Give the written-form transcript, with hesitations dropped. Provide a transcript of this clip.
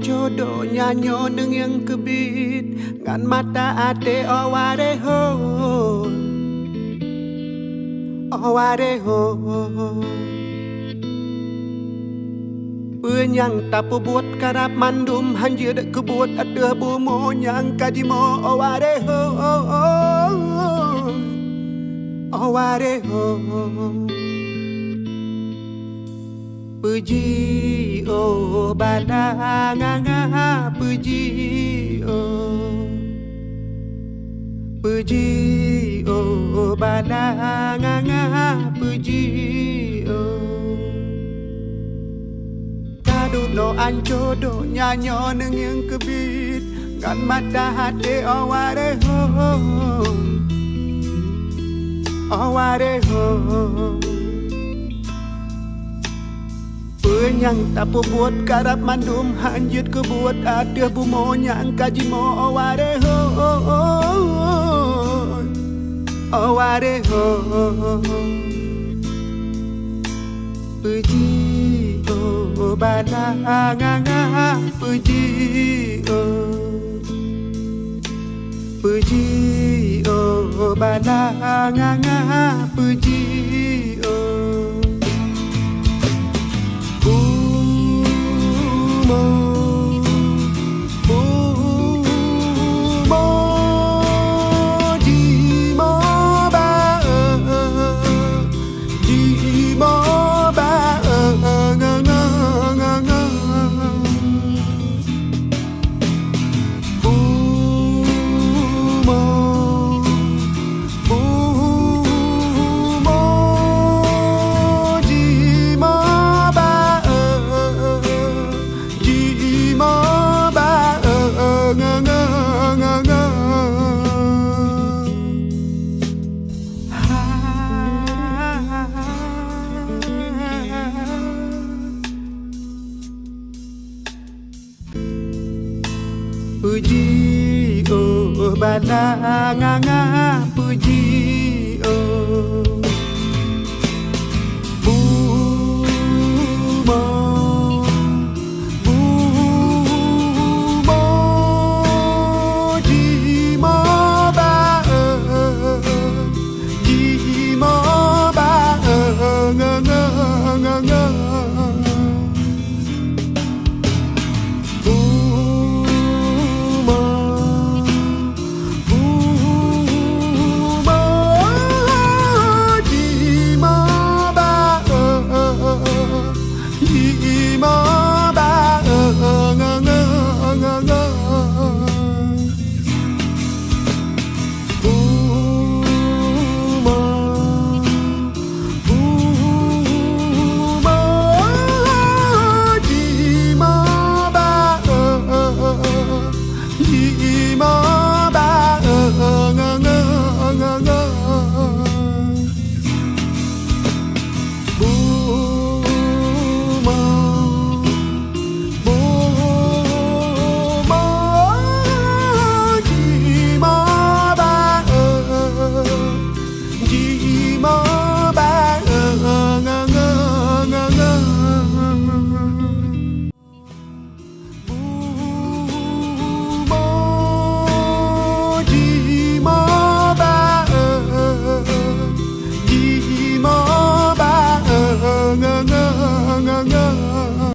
jodoh nyanyo neng yang kebit ngan mata ate aware ho Penyang tapo buat karap mandum hanya dak kebuat ada bumo nyang kadimo aware ho Puji oh badanga puji oh badanga puji Kadu no anjodo nyanyo neng yang kebit ngan mata hati aware ho Penyang tapo buat karap mandum hanjut ke buat ada bumo nyang kajimo aware ho Puji oh badanga puji oh badanga puji Puji oh badanga puji